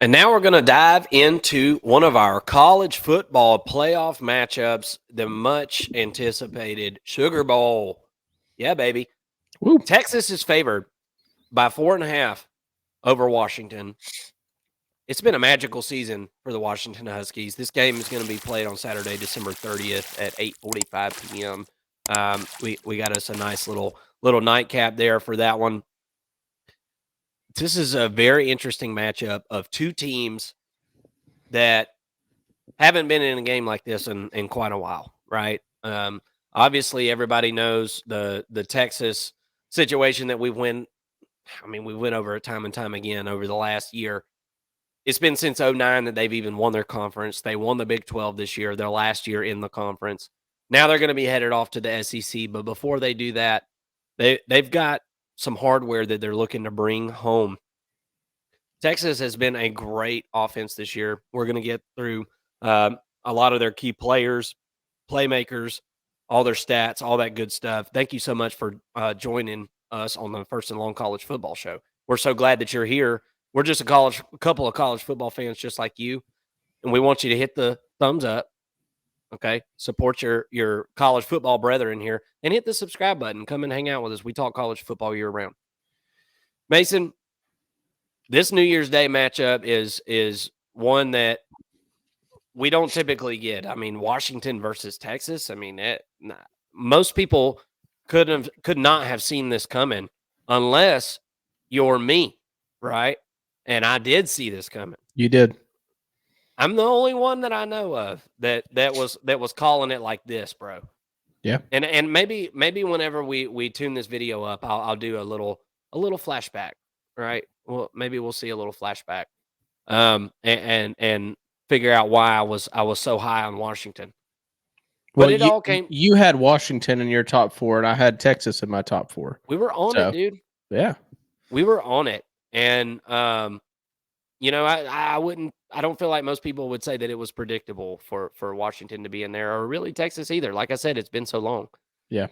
And now we're going to dive into one of our college football playoff matchups, the much anticipated Sugar Bowl. Yeah, baby. Woo. Texas is favored by 4.5 over Washington. It's been a magical season for the Washington Huskies. This game is going to be played on Saturday, December 30th at 8:45 p.m. We got us a nice little nightcap there for that one. This is a very interesting matchup of two teams that haven't been in a game like this in quite a while, right? Obviously, everybody knows the Texas situation that we went. I mean, we went over it time and time again over the last year. It's been since '09 that they've even won their conference. They won the Big 12 this year, their last year in the conference. Now they're going to be headed off to the SEC, but before they do that, they've got some hardware that they're looking to bring home. Texas has been a great offense this year. We're going to get through a lot of their key players, playmakers, all their stats, all that good stuff. Thank you so much for joining us on the First and Long College Football Show. We're so glad that you're here. We're just a couple of college football fans just like you, and we want you to hit the thumbs up. Okay, support your college football brethren here, and hit the subscribe button. Come and hang out with us. We talk college football year round. Mason, this New Year's Day matchup is one that we don't typically get. I mean, Washington versus Texas. I mean, most people could not have seen this coming unless you're me, right? And I did see this coming. You did. I'm the only one that I know of that was calling it like this, bro. Yeah. And maybe whenever we tune this video up, I'll do a little flashback, right? Well, maybe we'll see a little flashback, and figure out why I was so high on Washington. But Well, it all came. you had Washington in your top four, and I had Texas in my top four. We were on it, dude. Yeah. We were on it, and you know, I don't feel like most people would say that it was predictable for Washington to be in there, or really Texas either. Like I said, it's been so long. Yeah.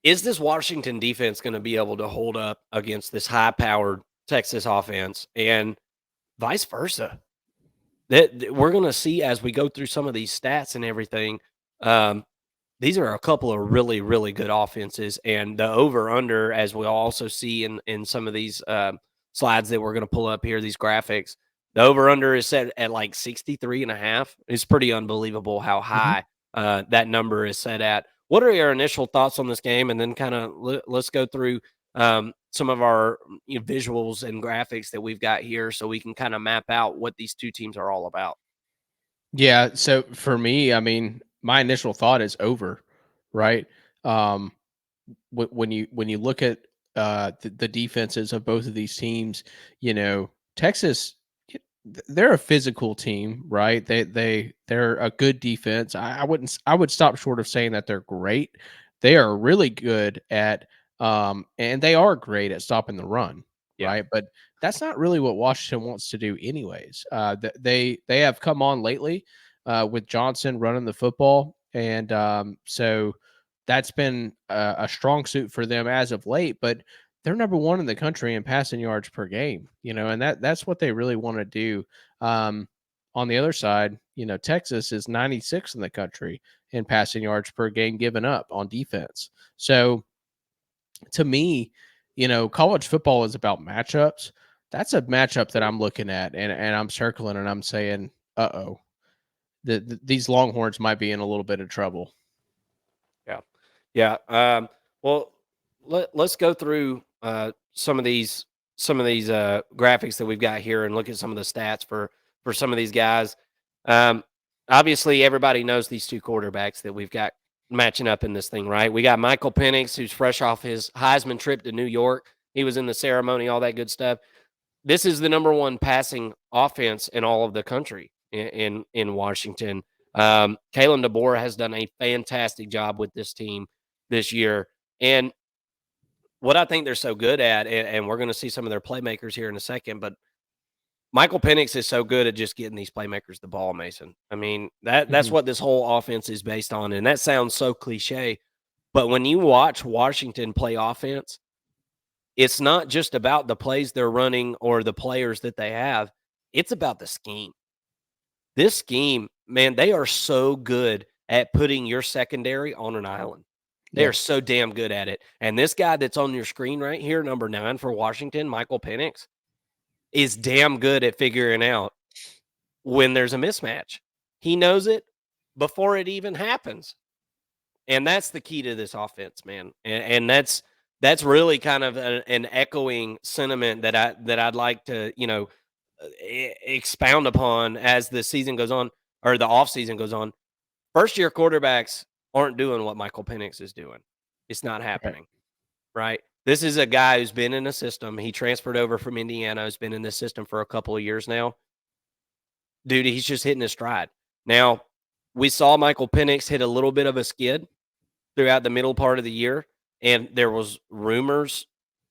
Is this Washington defense going to be able to hold up against this high-powered Texas offense, and vice versa? That we're going to see as we go through some of these stats and everything. These are a couple of really, really good offenses, and the over/under, as we'll also see in some of these slides that we're going to pull up here, these graphics, the over/under is set at like 63.5. It's pretty unbelievable how high that number is set at. What are your initial thoughts on this game? And then kind of let's go through some of our visuals and graphics that we've got here so we can kind of map out what these two teams are all about. Yeah. So for me, I mean, my initial thought is over, right? When you look at the defenses of both of these teams, Texas, they're a physical team, right? They're a good defense. I would stop short of saying that they're great. They are really good at and they are great at stopping the run, right? But that's not really what Washington wants to do anyways. They have come on lately with Johnson running the football, and so that's been a strong suit for them as of late, but they're number one in the country in passing yards per game, and that's what they really want to do. On the other side, Texas is 96 in the country in passing yards per game given up on defense. So to me, college football is about matchups. That's a matchup that I'm looking at and I'm circling and I'm saying, uh-oh, these Longhorns might be in a little bit of trouble. Yeah. Well, let's go through some of these graphics that we've got here and look at some of the stats for some of these guys. Obviously, everybody knows these two quarterbacks that we've got matching up in this thing, right? We got Michael Penix, who's fresh off his Heisman trip to New York. He was in the ceremony, all that good stuff. This is the number one passing offense in all of the country in Washington. Kalen Debore has done a fantastic job with this team this year. And what I think they're so good at, and we're going to see some of their playmakers here in a second, but Michael Penix is so good at just getting these playmakers the ball, Mason. I mean, that's what this whole offense is based on. And that sounds so cliche, but when you watch Washington play offense, it's not just about the plays they're running or the players that they have. It's about the scheme. This scheme, man, they are so good at putting your secondary on an island. They Yeah. are so damn good at it. And this guy that's on your screen right here, number 9 for Washington, Michael Penix, is damn good at figuring out when there's a mismatch. He knows it before it even happens. And that's the key to this offense, man. And that's really kind of an echoing sentiment that I'd like to, expound upon as the season goes on or the offseason goes on. First year quarterbacks aren't doing what Michael Penix is doing. It's not Right. happening, right? This is a guy who's been in a system. He transferred over from Indiana, has been in this system for a couple of years now. Dude, he's just hitting his stride. Now, we saw Michael Penix hit a little bit of a skid throughout the middle part of the year, and there was rumors.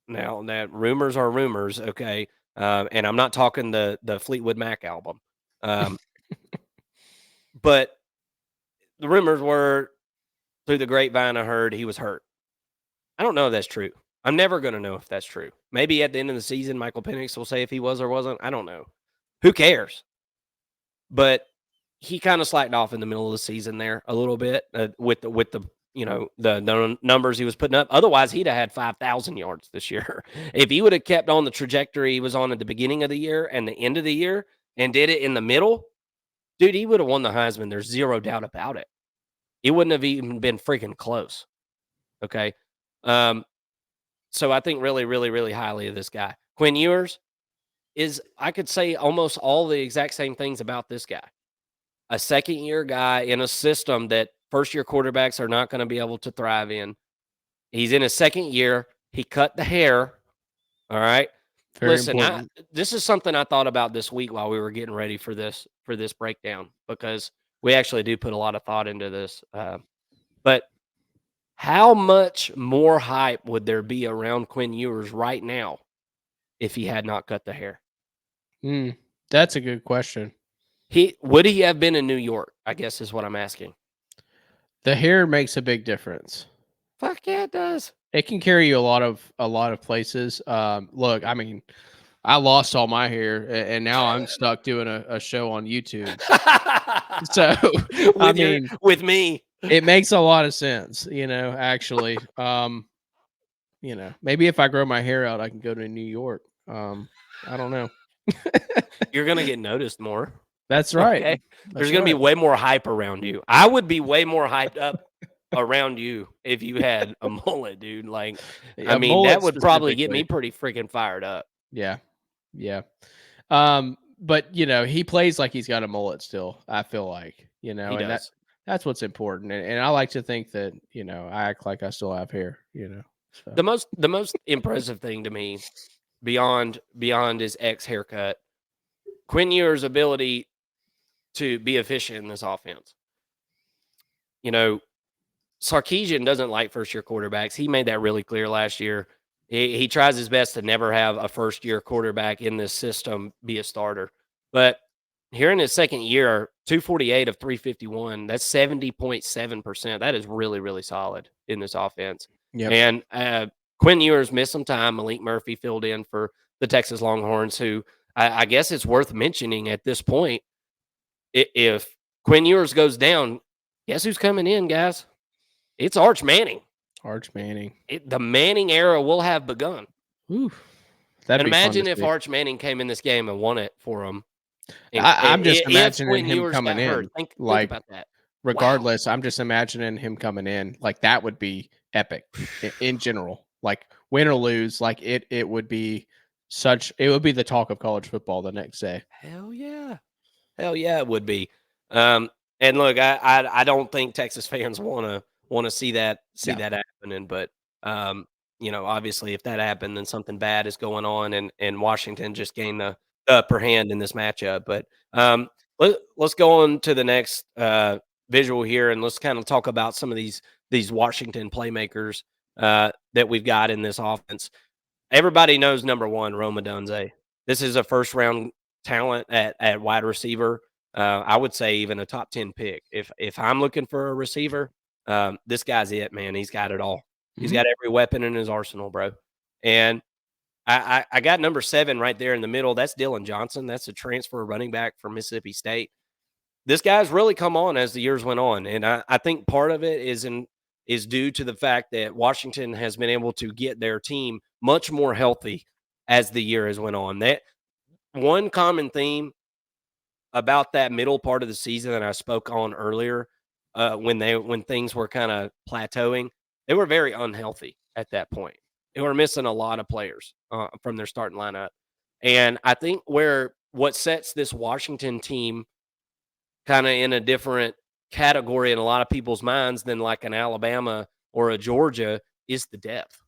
Now, that rumors are rumors, okay? And I'm not talking the Fleetwood Mac album. But the rumors were through the grapevine, I heard he was hurt. I don't know if that's true. I'm never going to know if that's true. Maybe at the end of the season, Michael Penix will say if he was or wasn't. I don't know. Who cares? But he kind of slacked off in the middle of the season there a little bit with the the numbers he was putting up. Otherwise, he'd have had 5,000 yards this year. If he would have kept on the trajectory he was on at the beginning of the year and the end of the year and did it in the middle, dude, he would have won the Heisman. There's zero doubt about it. It wouldn't have even been freaking close. Okay. So I think really, really, really highly of this guy. Quinn Ewers is, I could say almost all the exact same things about this guy. A second-year guy in a system that first-year quarterbacks are not going to be able to thrive in. He's in his second year. He cut the hair. All right. Very Listen, important. this is something I thought about this week while we were getting ready for this breakdown, because we actually do put a lot of thought into this. But how much more hype would there be around Quinn Ewers right now if he had not cut the hair? That's a good question. Would he have been in New York, I guess is what I'm asking. The hair makes a big difference. Fuck yeah, it does. It can carry you a lot of places. Look, I mean, I lost all my hair, and now I'm stuck doing a show on YouTube. So, I mean, with me, it makes a lot of sense, actually. Maybe if I grow my hair out, I can go to New York. I don't know. you're gonna get noticed more. That's right. Okay? That's There's gonna be right. way more hype around you. I would be way more hyped up around you if you had a mullet, dude. Like, I A mean, that mullet would probably get me specifically. pretty freaking fired up. Yeah. Yeah. But he plays like he's got a mullet still, I feel like, He and does. that's what's important. And I like to think that, I act like I still have hair, So The most impressive thing to me, beyond his ex haircut, Quinn Ewers' ability to be efficient in this offense. Sarkisian doesn't like first-year quarterbacks. He made that really clear last year. He tries his best to never have a first-year quarterback in this system be a starter. But here in his second year, 248 of 351, that's 70.7%. That is really, really solid in this offense. Yep. And Quinn Ewers missed some time. Malik Murphy filled in for the Texas Longhorns, who I guess it's worth mentioning at this point. If Quinn Ewers goes down, guess who's coming in, guys? It's Arch Manning. Arch Manning. The Manning era will have begun. Ooh, that'd And be fun to imagine if see. Arch Manning came in this game and won it for him. And I'm just if imagining Quinn him Ewers coming got hurt, in, think like, about that. Wow. regardless. I'm just imagining him coming in, like that would be epic in general. Like win or lose, like it would be it would be the talk of college football the next day. Hell yeah, it would be. And look, I don't think Texas fans want to see that happening. But obviously, if that happened, then something bad is going on, and Washington just gained the upper hand in this matchup. But let's go on to the next visual here, and let's kind of talk about some of these Washington playmakers that we've got in this offense. Everybody knows number one, Rome Odunze. This is a first-round talent at wide receiver. I would say even a top 10 pick. If I'm looking for a receiver, this guy's it, man. He's got it all. He's got every weapon in his arsenal, bro. And I got number 7 right there in the middle. That's Dylan Johnson. That's a transfer running back from Mississippi State. This guy's really come on as the years went on, and I think part of it is due to the fact that Washington has been able to get their team much more healthy as the year has went on. That one common theme about that middle part of the season that I spoke on earlier, when things were kind of plateauing, they were very unhealthy at that point. They were missing a lot of players from their starting lineup, and I think what sets this Washington team kind of in a different category in a lot of people's minds than like an Alabama or a Georgia is the depth.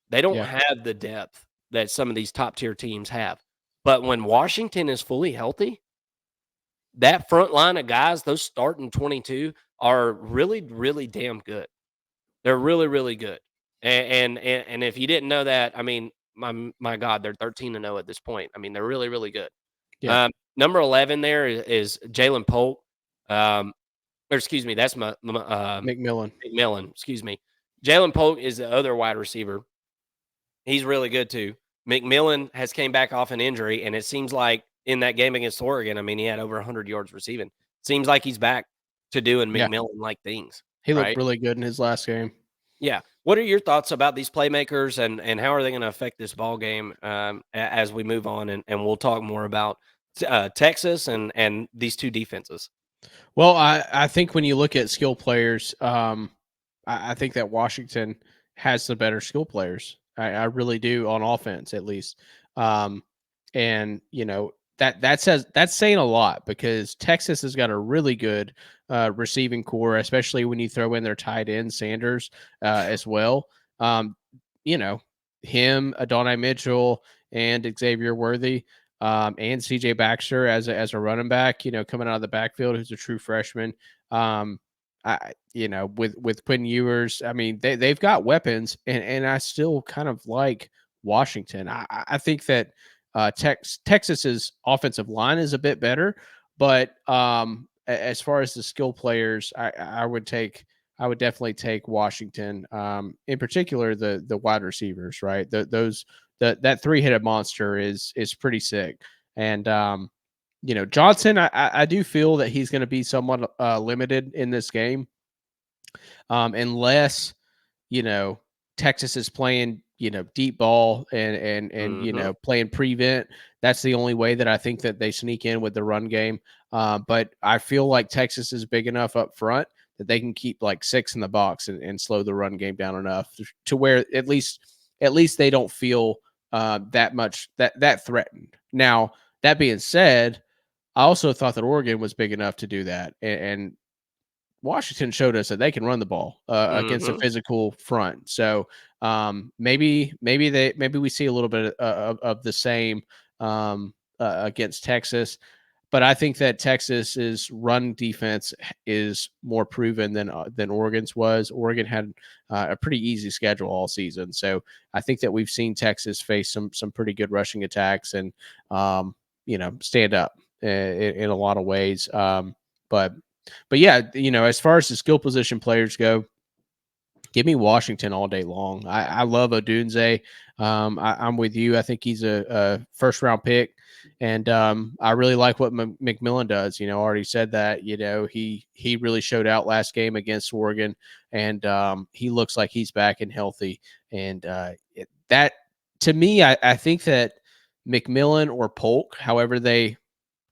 They don't Yeah. have the depth that some of these top tier teams have. But when Washington is fully healthy, that front line of guys, those starting 22, are really, really damn good. They're really, really good. And if you didn't know that, I mean, my God, they're 13-0 at this point. I mean, they're really, really good. Yeah. Number 11 there is Jalen Polk. Or excuse me, that's McMillan. McMillan. Excuse me. Jalen Polk is the other wide receiver. He's really good too. McMillan has came back off an injury, and it seems like in that game against Oregon, I mean, he had over 100 yards receiving. Seems like he's back to doing Yeah. McMillan-like things, He looked right? really good in his last game. Yeah. What are your thoughts about these playmakers, and how are they going to affect this ball game as we move on? And we'll talk more about Texas and these two defenses. Well, I think when you look at skill players, I think that Washington has the better skill players. I really do on offense, at least. Um, and that's saying a lot because Texas has got a really good receiving core, especially when you throw in their tight end Sanders as well. Um, you know, him, Adonai Mitchell, and Xavier Worthy. And CJ Baxter as a running back, coming out of the backfield, who's a true freshman. With Quinn Ewers, I mean, they've got weapons, and I still kind of like Washington. I think that Texas's offensive line is a bit better, but as far as the skill players, I would definitely take Washington. In particular, the wide receivers, right? That three-headed monster is pretty sick. And Johnson, I do feel that he's going to be somewhat limited in this game, unless Texas is playing deep ball and playing prevent. That's the only way that I think that they sneak in with the run game. But I feel like Texas is big enough up front that they can keep like 6 in the box and slow the run game down enough to where at least they don't feel that much that threatened. Now, that being said, I also thought that Oregon was big enough to do that, and Washington showed us that they can run the ball against a physical front. So maybe we see a little bit of the same against Texas. But I think that Texas's run defense is more proven than Oregon's was. Oregon had a pretty easy schedule all season, so I think that we've seen Texas face some pretty good rushing attacks and stand up in a lot of ways. But yeah, as far as the skill position players go, give me Washington all day long. I love Odunze. I'm with you. I think he's a first round pick, and I really like what McMillan does. Already said that. He really showed out last game against Oregon, and he looks like he's back and healthy. And that to me, I think that McMillan or Polk, however they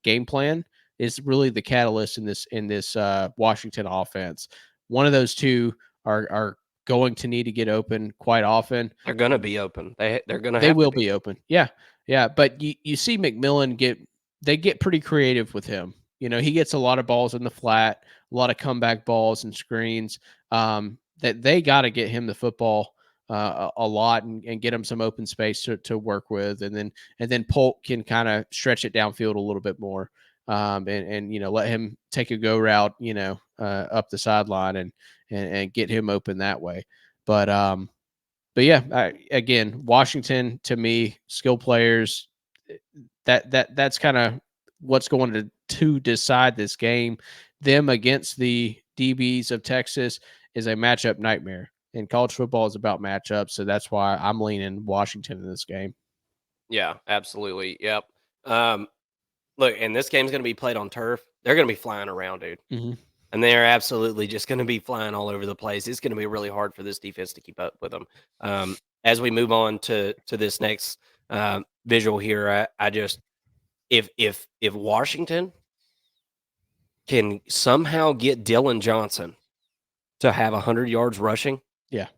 game plan, is really the catalyst in this Washington offense. One of those two are going to need to get open quite often. They're going to be open. They're going to They have to will be. be open. Yeah. Yeah. But you see McMillan get pretty creative with him. He gets a lot of balls in the flat, a lot of comeback balls and screens. That they got to get him the football a lot and get him some open space to work with, and then Polk can kind of stretch it downfield a little bit more, and let him take a go route, up the sideline and get him open that way. But yeah, again, Washington to me, skill players, that's kind of what's going to decide this game. Them against the DBs of Texas is a matchup nightmare, and college football is about matchups, so that's why I'm leaning Washington in this game. Yeah, absolutely. Yep. Um, look, and this game's going to be played on turf. They're going to be flying around, dude. Hmm. And they're absolutely just going to be flying all over the place. It's going to be really hard for this defense to keep up with them. As we move on to this next visual here, I just if Washington can somehow get Dylan Johnson to have 100 yards rushing, Yeah.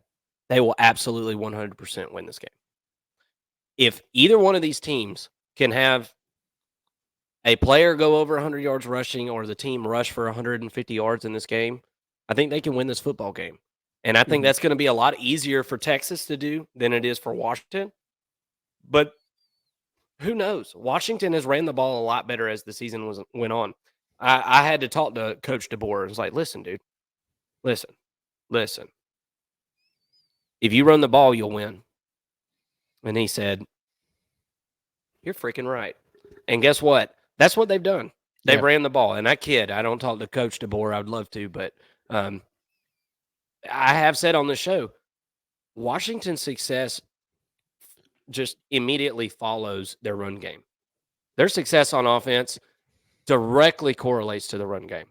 they will absolutely 100% win this game. If either one of these teams can have a player go over 100 yards rushing or the team rush for 150 yards in this game, I think they can win this football game. And I think Hmm. that's going to be a lot easier for Texas to do than it is for Washington. But who knows? Washington has ran the ball a lot better as the season went on. I had to talk to Coach Debore. I was like, listen, dude, listen, listen. If you run the ball, you'll win. And he said, you're freaking right. And guess what? That's what they've done. They've Yeah. ran the ball. And I kid, I don't talk to Coach Debore. I'd love to, but um, I have said on the show, Washington's success just immediately follows their run game. Their success on offense directly correlates to the run game.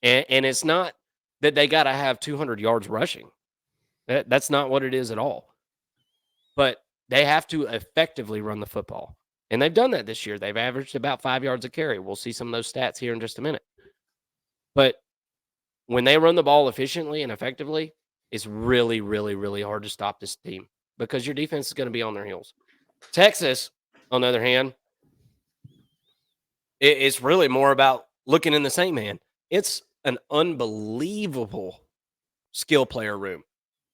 And it's not that they got to have 200 yards rushing. That's not what it is at all. But they have to effectively run the football. And they've done that this year. They've averaged about 5 yards a carry. We'll see some of those stats here in just a minute. But when they run the ball efficiently and effectively, it's really, really, really hard to stop this team because your defense is going to be on their heels. Texas, on the other hand, it's really more about looking in the same hand. It's an unbelievable skill player room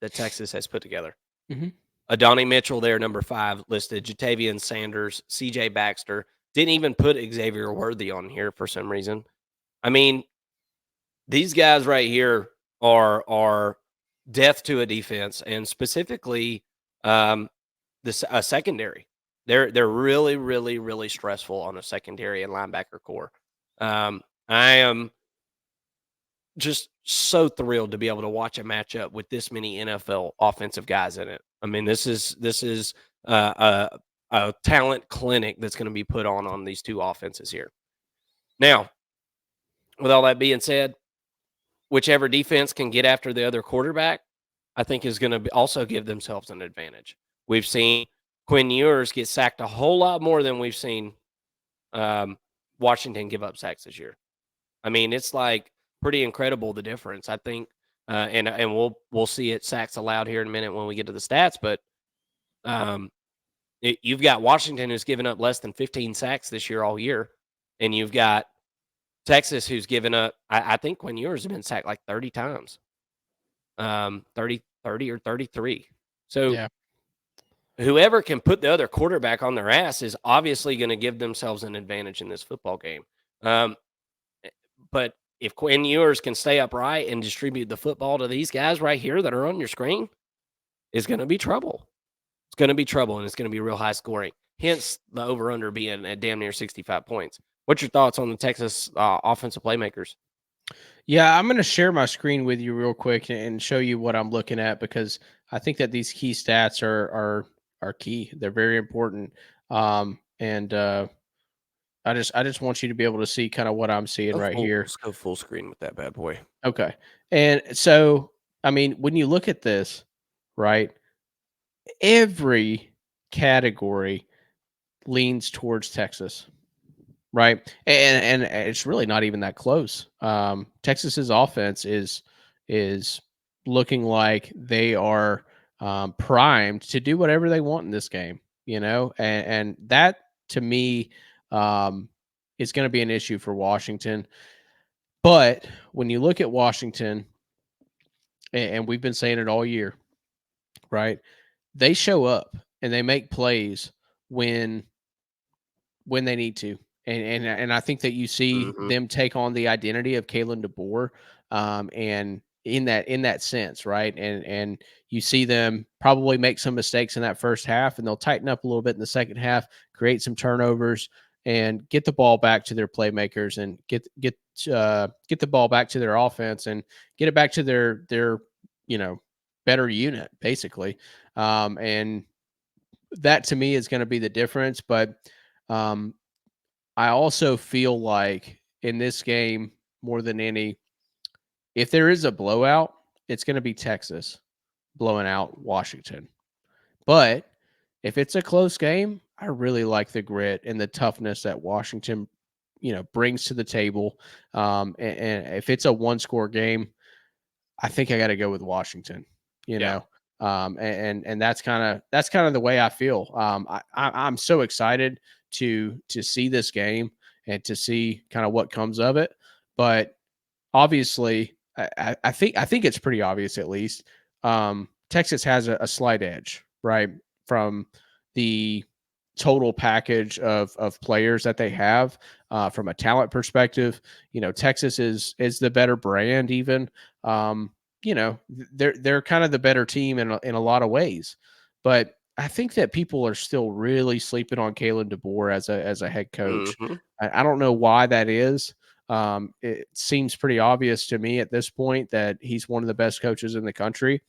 that Texas has put together. Hmm. Adonai Mitchell there, number 5, listed. Jatavian Sanders, C.J. Baxter. Didn't even put Xavier Worthy on here for some reason. I mean, these guys right here are death to a defense, and specifically a secondary. They're really, really, really stressful on a secondary and linebacker core. I am just so thrilled to be able to watch a matchup with this many NFL offensive guys in it. I mean, this is a talent clinic that's going to be put on these two offenses here. Now, with all that being said, whichever defense can get after the other quarterback, I think is going to also give themselves an advantage. We've seen Quinn Ewers get sacked a whole lot more than we've seen Washington give up sacks this year. I mean, it's like pretty incredible the difference. I think, and we'll see it sacks allowed here in a minute when we get to the stats. But you've got Washington who's given up less than 15 sacks this year all year, and you've got Texas who's given up. I think Quinn Ewers has been sacked like 30 times, 30 or 33. So Yeah. whoever can put the other quarterback on their ass is obviously going to give themselves an advantage in this football game. But if Quinn Ewers can stay upright and distribute the football to these guys right here that are on your screen, it's going to be trouble. It's going to be trouble, and it's going to be real high scoring. Hence the over-under being at damn near 65 points. What's your thoughts on the Texas offensive playmakers? Yeah, I'm going to share my screen with you real quick and show you what I'm looking at because I think that these key stats are key. They're very important. And I just want you to be able to see kind of what I'm seeing right here. Let's go full screen with that bad boy. Okay. And so, I mean, when you look at this, right, every category leans towards Texas. Right. And it's really not even that close. Texas's offense is looking like they are primed to do whatever they want in this game, and that to me um, is going to be an issue for Washington. But when you look at Washington, and we've been saying it all year, right? They show up and they make plays when they need to. And I think that you see Mm-hmm. them take on the identity of Kalen Debore, and in that sense, right? And you see them probably make some mistakes in that first half, and they'll tighten up a little bit in the second half, create some turnovers, and get the ball back to their playmakers, and get the ball back to their offense, and get it back to their better unit, basically. And that to me is going to be the difference. But um, I also feel like in this game, more than any, if there is a blowout, it's going to be Texas blowing out Washington. But if it's a close game, I really like the grit and the toughness that Washington, brings to the table. And if it's a one-score game, I think I got to go with Washington. You Yeah. know, and that's kind of the way I feel. I'm so excited to see this game and to see kind of what comes of it. But obviously, I think it's pretty obvious at least. Texas has a slight edge, right, from the total package of players that they have from a talent perspective. Texas is the better brand, even. Um, they're kind of the better team in a lot of ways, but I think that people are still really sleeping on Kalen Debore as a head coach. Mhm. I don't know why that is. It seems pretty obvious to me at this point that he's one of the best coaches in the country.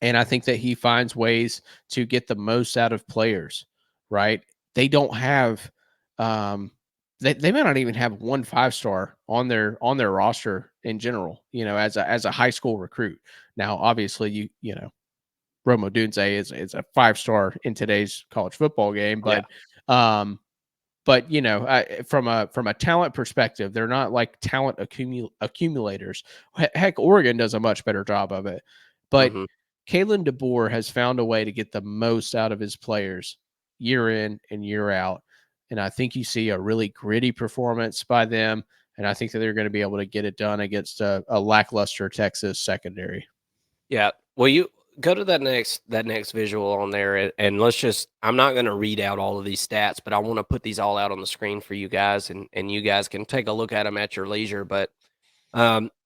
And I think that he finds ways to get the most out of players, right? They don't have, they may not even have one 5-star on their roster in general, as a high school recruit. Now, obviously, Romo Dunze is a 5-star in today's college football game, Yeah. um, but from a talent perspective, they're not like talent accumulators. Heck, Oregon does a much better job of it. But Mhm. Kalen DeBoer has found a way to get the most out of his players year in and year out, and I think you see a really gritty performance by them. And I think that they're going to be able to get it done against a lackluster Texas secondary. Yeah. Well, you go to that next visual on there, and let's just. I'm not going to read out all of these stats, but I want to put these all out on the screen for you guys, and you guys can take a look at them at your leisure. But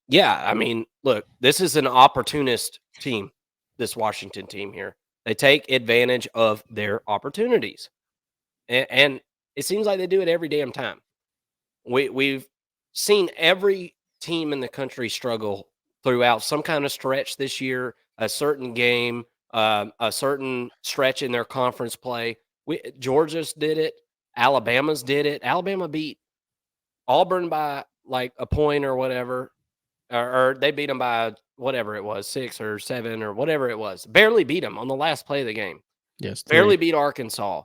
yeah, I mean, look, this is an opportunist team. This Washington team here, they take advantage of their opportunities, and it seems like they do it every damn time. We've seen every team in the country struggle throughout some kind of stretch this year, a certain game, a certain stretch in their conference play. Georgia's did it, Alabama's did it. Alabama beat Auburn by like a point or whatever, or they beat them by whatever it was, 6 or 7 or whatever it was. Barely beat them on the last play of the game. Yes, Barely three. beat Arkansas,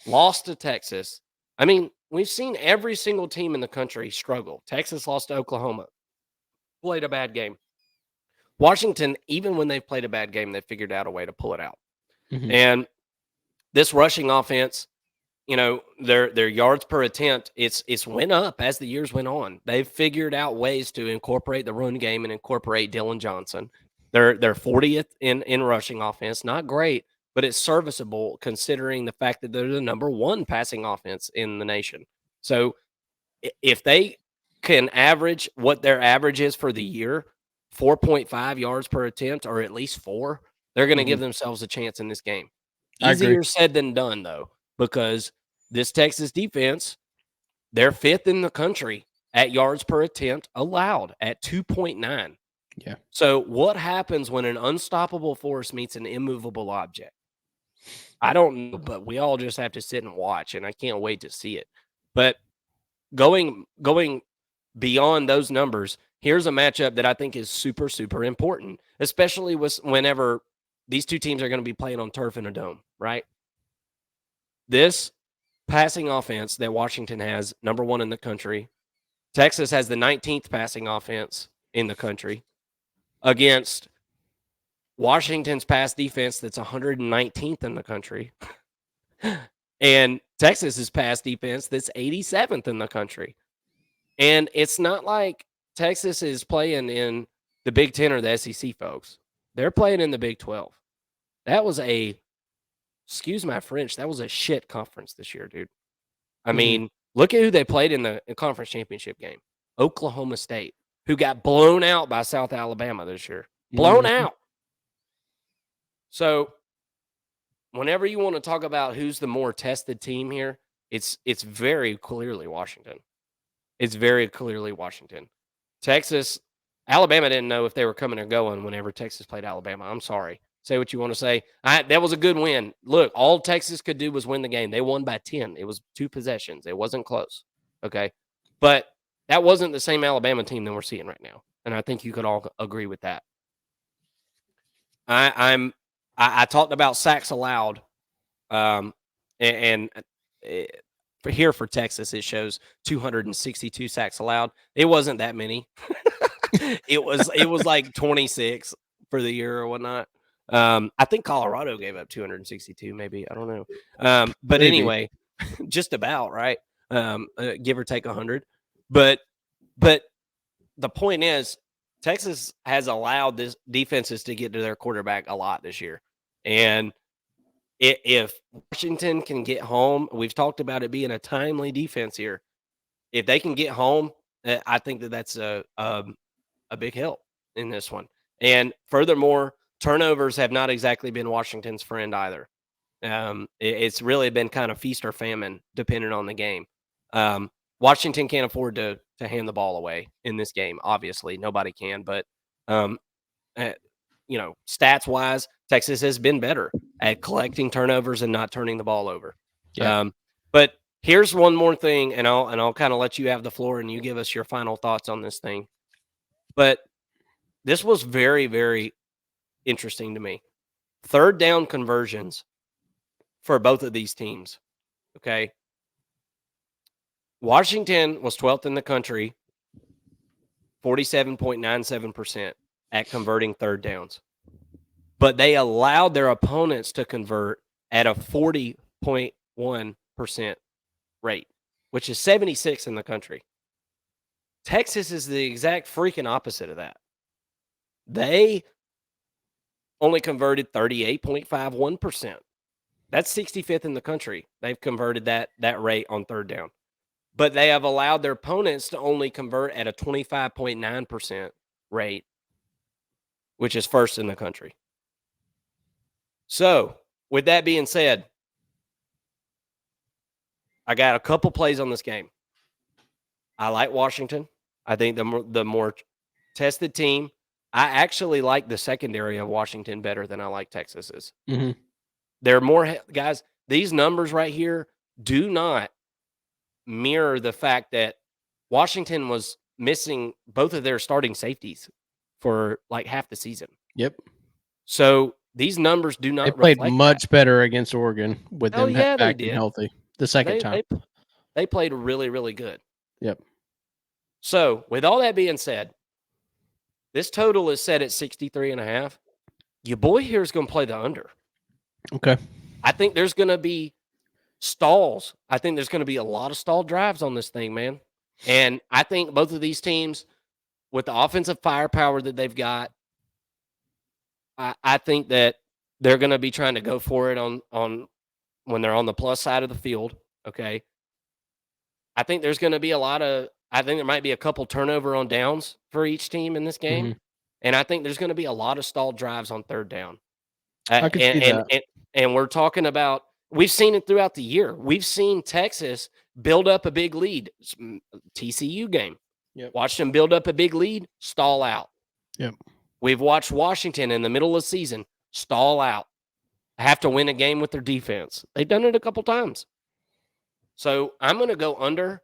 lost to Texas. I mean, we've seen every single team in the country struggle. Texas lost to Oklahoma, played a bad game. Washington, even when they've played a bad game, they figured out a way to pull it out. Mm-hmm. And this rushing offense, their yards per attempt, it's went up as the years went on. They've figured out ways to incorporate the run game and incorporate Dylan Johnson. They're 40th in rushing offense. Not great, but it's serviceable considering the fact that they're the number one passing offense in the nation. So if they can average what their average is for the year, 4.5 yards per attempt, or at least 4, they're going to Mm-hmm. give themselves a chance in this game. I agree. Easier said than done, though, because this Texas defense, they're 5th in the country at yards per attempt allowed at 2.9. Yeah. So, what happens when an unstoppable force meets an immovable object? I don't know, but we all just have to sit and watch, and I can't wait to see it. But going beyond those numbers, here's a matchup that I think is super, super important, especially whenever these two teams are going to be playing on turf in a dome, right? This passing offense that Washington has, number one in the country. Texas has the 19th passing offense in the country against Washington's pass defense that's 119th in the country. And Texas's pass defense that's 87th in the country. And it's not like Texas is playing in the Big 10 or the SEC, folks. They're playing in the Big 12. That was excuse my French, that was a shit conference this year, dude. I Mm-hmm. mean, look at who they played in the conference championship game. Oklahoma State, who got blown out by South Alabama this year. Blown Mm-hmm. out. So, whenever you want to talk about who's the more tested team here, it's very clearly Washington. It's very clearly Washington. Texas, Alabama didn't know if they were coming or going whenever Texas played Alabama. I'm sorry. Say what you want to say. That was a good win. Look, all Texas could do was win the game. They won by 10. It was 2 possessions. It wasn't close. Okay. But that wasn't the same Alabama team that we're seeing right now. And I think you could all agree with that. I talked about sacks allowed. And for here for Texas, it shows 262 sacks allowed. It wasn't that many. it was like 26 for the year or whatnot. I think Colorado gave up 262, maybe. I don't know. But Maybe. anyway, just about right. Give or take 100. But the point is, Texas has allowed this defenses to get to their quarterback a lot this year, and if Washington can get home, we've talked about it being a timely defense here. If they can get home, I think that's a big help in this one. And furthermore, turnovers have not exactly been Washington's friend either. It's really been kind of feast or famine depending on the game. Washington can't afford to hand the ball away in this game. Obviously, nobody can. But stats wise, Texas has been better at collecting turnovers and not turning the ball over. Yeah. But here's one more thing, and I'll kind of let you have the floor and you give us your final thoughts on this thing. But this was very, very interesting to me. 3rd down conversions for both of these teams. Okay. Washington was 12th in the country, 47.97% at converting 3rd downs. But they allowed their opponents to convert at a 40.1% rate, which is 76 in the country. Texas is the exact freaking opposite of that. They only converted 38.51%. That's 65th in the country. They've converted that rate on 3rd down. But they have allowed their opponents to only convert at a 25.9% rate, which is 1st in the country. So, with that being said, I got a couple plays on this game. I like Washington. I think the more tested team. I actually like the secondary of Washington better than I like Texas's. Mm-hmm. They're more guys. These numbers right here do not mirror the fact that Washington was missing both of their starting safeties for like half the season. Yep. So these numbers do not. They played reflect much that. better against Oregon with them Yeah, back they and did. healthy the second time. They played really, really good. Yep. So with all that being said, this total is set at 63.5. Your boy here is going to play the under. Okay. I think there's going to be stalls. I think there's going to be a lot of stalled drives on this thing, man. And I think both of these teams, with the offensive firepower that they've got, I think that they're going to be trying to go for it on when they're on the plus side of the field. Okay. I think there's going to be I think there might be a couple turnover on downs for each team in this game. Mm-hmm. And I think there's going to be a lot of stalled drives on 3rd down. I can see that. And we're talking about, we've seen it throughout the year. We've seen Texas build up a big lead. TCU game. Yep. Watched them build up a big lead, stall out. Yep. We've watched Washington in the middle of the season stall out, have to win a game with their defense. They've done it a couple times. So I'm going to go under,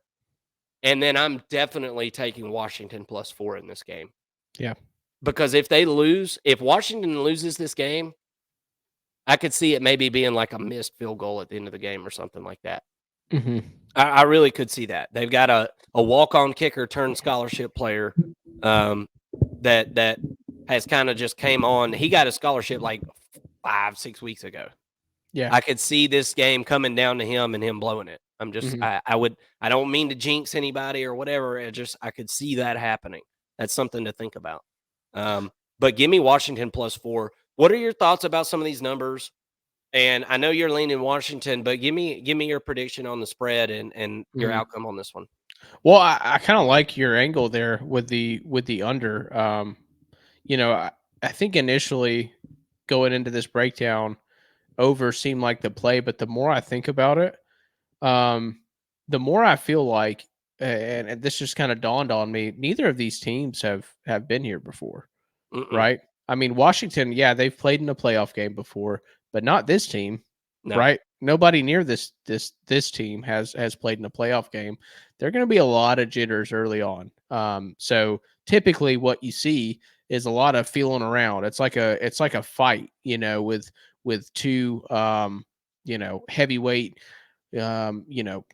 and then I'm definitely taking Washington +4 in this game. Yeah. Because if Washington loses this game, I could see it maybe being like a missed field goal at the end of the game or something like that. Mm-hmm. I really could see that. They've got a walk-on kicker turned scholarship player that has kind of just came on. He got a scholarship like 5-6 weeks ago. Yeah. I could see this game coming down to him and him blowing it. I'm just I don't mean to jinx anybody or whatever. I could see that happening. That's something to think about. But give me Washington +4. What are your thoughts about some of these numbers? And I know you're leaning Washington, but give me your prediction on the spread and your outcome on this one. Well, I kind of like your angle there with the under. I think initially going into this breakdown, over seemed like the play, but the more I think about it, the more I feel like, and this just kind of dawned on me, neither of these teams have been here before, right? I mean, Washington, yeah, they've played in a playoff game before, but not this team, No. right? Nobody near this team has played in a playoff game. There're going to be a lot of jitters early on. So typically, what you see is a lot of feeling around. It's like a fight, with two heavyweight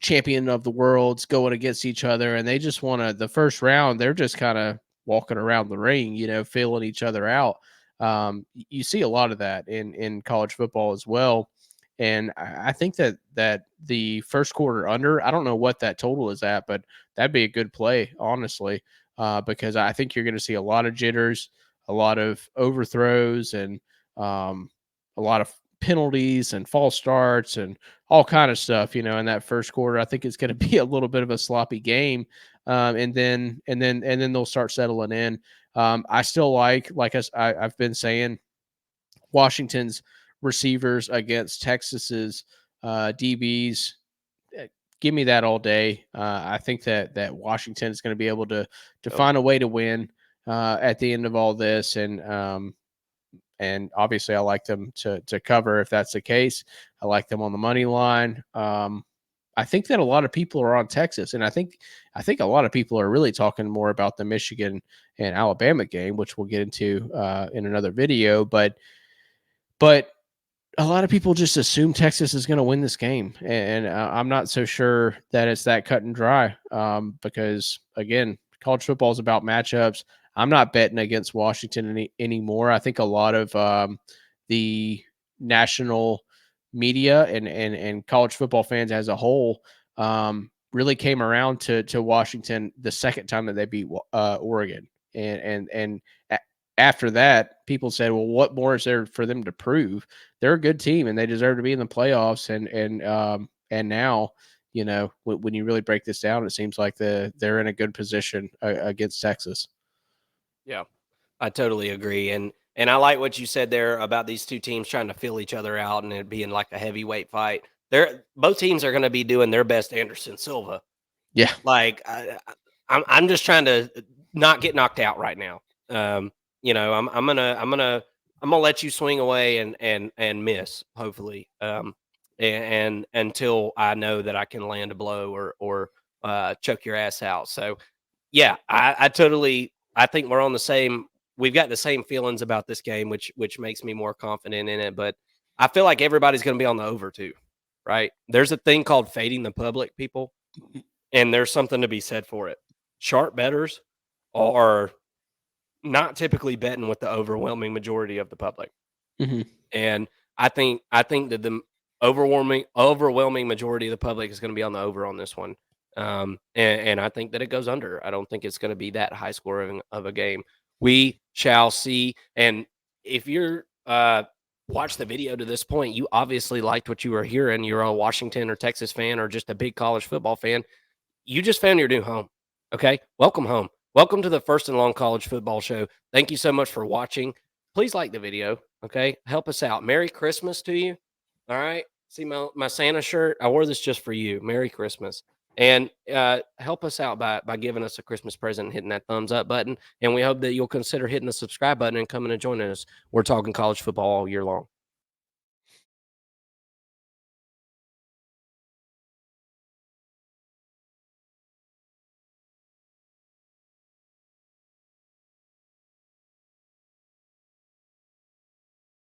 champion of the worlds going against each other, and they just want to the first round. They're just kind of walking around the ring, feeling each other out. You see a lot of that in college football as well. And I think that the first quarter under, I don't know what that total is at, but that'd be a good play, honestly, because I think you're going to see a lot of jitters, a lot of overthrows, and a lot of penalties and false starts and all kind of stuff, in that first quarter. I think it's going to be a little bit of a sloppy game, and then they'll start settling in. I still I've been saying, Washington's receivers against Texas's DBs. Give me that all day. I think that Washington is going to be able to find a way to win at the end of all this, and obviously I like them to cover if that's the case. I like them on the money line. I think that a lot of people are on Texas, and I think a lot of people are really talking more about the Michigan and Alabama game, which we'll get into in another video. But a lot of people just assume Texas is going to win this game, and I'm not so sure that it's that cut and dry. Because again, college football is about matchups. I'm not betting against Washington anymore. I think a lot of the national media and college football fans as a whole really came around to Washington the second time that they beat Oregon, and after that, people said, "Well, what more is there for them to prove? They're a good team and they deserve to be in the playoffs." And now, when you really break this down, it seems like they're in a good position against Texas. Yeah, I totally agree, and I like what you said there about these two teams trying to feel each other out and it being like a heavyweight fight. Both teams are going to be doing their best Anderson Silva. Yeah. Like I'm just trying to not get knocked out right now. I'm gonna let you swing away and miss, hopefully, and until I know that I can land a blow or choke your ass out. So yeah, I think we're on the same. We've got the same feelings about this game, which makes me more confident in it. But I feel like everybody's going to be on the over too, right? There's a thing called fading the public, people, and there's something to be said for it. Sharp bettors are not typically betting with the overwhelming majority of the public. Mm-hmm. And I think that the overwhelming majority of the public is going to be on the over on this one. And I think that it goes under. I don't think it's going to be that high scoring of a game. We shall see. And if you're watched the video to this point, you obviously liked what you were hearing. You're a Washington or Texas fan or just a big college football fan. You just found your new home. Okay. Welcome home. Welcome to the First and Long College Football Show. Thank you so much for watching. Please like the video. Okay. Help us out. Merry Christmas to you. All right. See my Santa shirt. I wore this just for you. Merry Christmas. And help us out by giving us a Christmas present and hitting that thumbs up button. And we hope that you'll consider hitting the subscribe button and coming and joining us. We're talking college football all year long.